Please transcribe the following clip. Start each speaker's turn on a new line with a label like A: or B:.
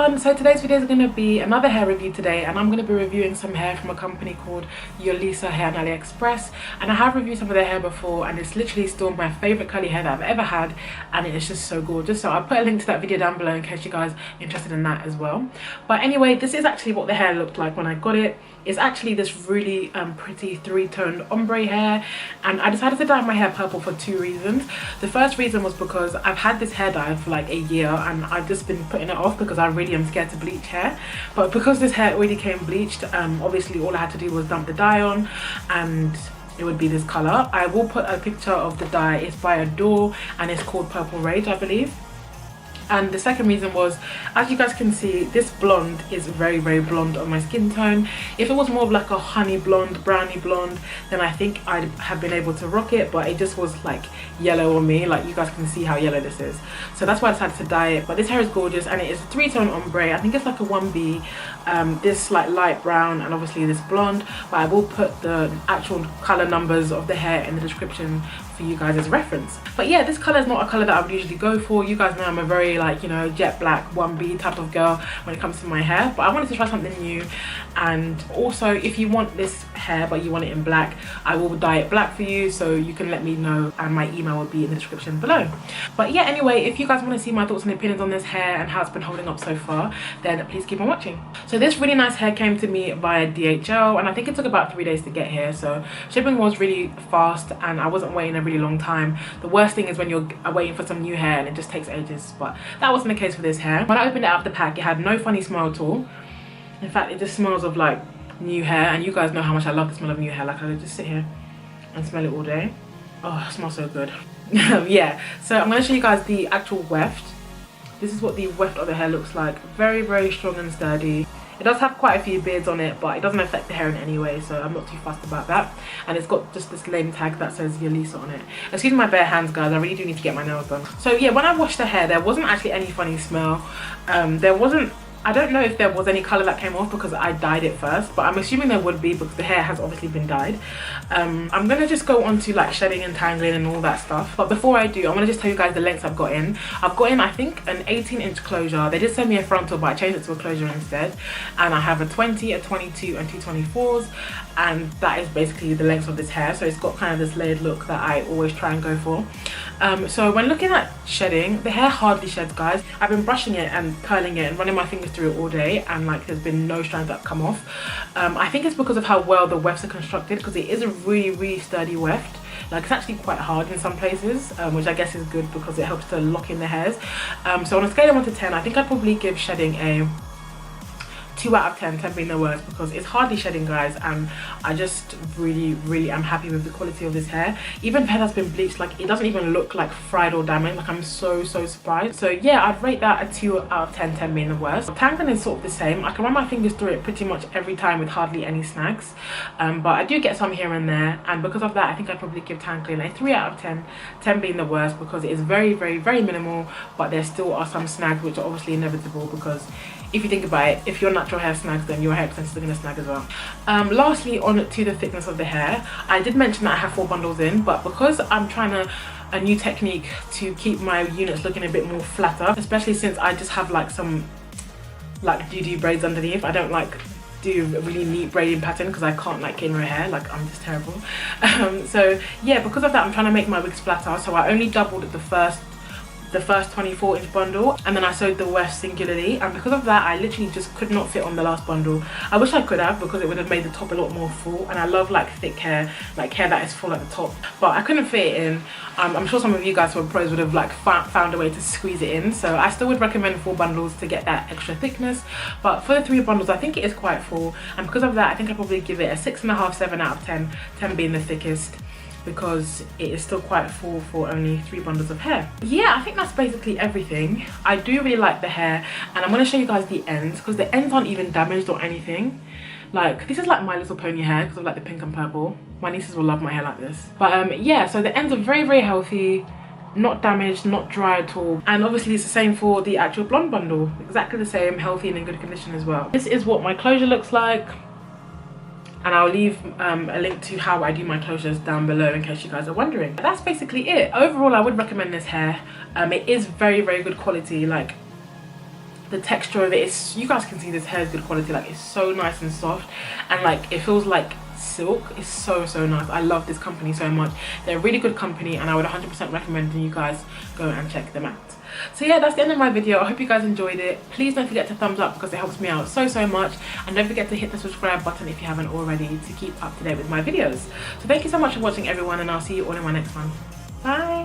A: everyone, so today's video is going to be another hair review today, and I'm going to be reviewing some hair from a company called Yolissa hair on Aliexpress. And I have reviewed some of their hair before, and it's literally still my favorite curly hair that I've ever had, and it is just so gorgeous. So I'll put a link to that video down below in case you guys are interested in that as well. But anyway, this is actually what the hair looked like when I got it. It's actually this really pretty three-toned ombre hair, and I decided to dye my hair purple for two reasons. The first reason was because I've had this hair dye for like a year, and I've just been putting it off because I really am scared to bleach hair. But because this hair already came bleached, obviously all I had to do was dump the dye on and it would be this color. I will put a picture of the dye. It's by Adore and it's called Purple Rage, I believe. And the second reason was, as you guys can see, this blonde is very blonde on my skin tone. If it was more of like a honey blonde, brownie blonde, then I think I'd have been able to rock it, but it just was like yellow on me. Like, you guys can see how yellow this is, so that's why I decided to dye it. But this hair is gorgeous, and it is a three-tone ombre. I think it's like a 1B, this like light brown, and obviously this blonde. But I will put the actual color numbers of the hair in the description for you guys as reference. But yeah, this color is not a color that I would usually go for. You guys know I'm a very, like, you know, jet black 1B type of girl when it comes to my hair, but I wanted to try something new. And also, if you want this hair but you want it in black, I will dye it black for you, so you can let me know, and my email will be in the description below. But yeah, anyway, if you guys want to see my thoughts and opinions on this hair and how it's been holding up so far, then please keep on watching. So this really nice hair came to me via DHL, and I think it took about 3 days to get here, so shipping was really fast and I wasn't waiting a really long time. The worst thing is when you're waiting for some new hair and it just takes ages, but that wasn't the case for this hair. When I opened it out of the pack, it had no funny smell at all. In fact, it just smells of like new hair, and you guys know how much I love the smell of new hair. Like, I could just sit here and smell it all day. Oh, it smells so good. Yeah, so I'm going to show you guys the actual weft. This is what the weft of the hair looks like. Very strong and sturdy. It does have quite a few beads on it, but it doesn't affect the hair in any way, so I'm not too fussed about that. And it's got just this name tag that says Yolissa on it. Excuse my bare hands, guys, I really do need to get my nails done. So yeah, when I washed the hair, there wasn't actually any funny smell. I don't know if there was any colour that came off because I dyed it first, but I'm assuming there would be because the hair has obviously been dyed. I'm going to just go on to like shedding and tangling and all that stuff. But before I do, I'm going to just tell you guys the lengths I've got in. I've got in, I think, an 18-inch closure. They did send me a frontal, but I changed it to a closure instead. And I have a 20, a 22 and two 24s. And that is basically the length of this hair. So it's got kind of this layered look that I always try and go for. So when looking at shedding, the hair hardly sheds, guys. I've been brushing it and curling it and running my fingers through it all day, and like there's been no strands that have come off. I think it's because of how well the wefts are constructed, because it is a really sturdy weft. Like, it's actually quite hard in some places, which I guess is good because it helps to lock in the hairs. So on a scale of 1 to 10, I think I'd probably give shedding a 2 out of 10, 10 being the worst, because it's hardly shedding, guys, and I just really am happy with the quality of this hair. Even hair that's been bleached, like, it doesn't even look like fried or damaged. Like, I'm so surprised. So yeah, I'd rate that a 2 out of 10, 10 being the worst. Tangling is sort of the same. I can run my fingers through it pretty much every time with hardly any snags, but I do get some here and there, and because of that I think I'd probably give tangling a 3 out of 10, 10 being the worst, because it is very minimal, but there still are some snags which are obviously inevitable, because if you think about it, if your natural hair snags, then your hair extensions are going to snag as well. Lastly, on to the thickness of the hair. I did mention that I have 4 bundles in, but because I'm trying a new technique to keep my units looking a bit more flatter, especially since I just have like some like doo-doo braids underneath. I don't like do a really neat braiding pattern because I can't like camera hair, like I'm just terrible. So yeah, because of that I'm trying to make my wigs flatter, so I only doubled the first 24-inch bundle, and then I sewed the weft singularly, and because of that I literally just could not fit on the last bundle. I wish I could have, because it would have made the top a lot more full, and I love like thick hair, like hair that is full at the top, but I couldn't fit it in. I'm sure some of you guys who are pros would have like found a way to squeeze it in, so I still would recommend 4 bundles to get that extra thickness. But for the 3 bundles I think it is quite full, and because of that I think I'd probably give it a 6.5, 7 out of 10, 10 being the thickest, because it is still quite full for only 3 bundles of hair. Yeah, I think that's basically everything. I do really like the hair, and I'm going to show you guys the ends, because the ends aren't even damaged or anything. Like, this is like My Little Pony hair because of like the pink and purple. My nieces will love my hair like this. But yeah, so the ends are very healthy, not damaged, not dry at all. And obviously it's the same for the actual blonde bundle, exactly the same, healthy and in good condition as well. This is what my closure looks like. and I'll leave a link to how I do my closures down below in case you guys are wondering. But that's basically it. Overall, I would recommend this hair. It is very, very good quality. Like, the texture of it is, you guys can see this hair is good quality. Like, it's so nice and soft, and like it feels like silk. It's so nice. I love this company so much. They're a really good company, and I would 100% recommend you guys go and check them out. So yeah, that's the end of my video. I hope you guys enjoyed it. Please don't forget to thumbs up because it helps me out so much, and don't forget to hit the subscribe button if you haven't already to keep up to date with my videos. So thank you so much for watching, everyone, and I'll see you all in my next one. Bye.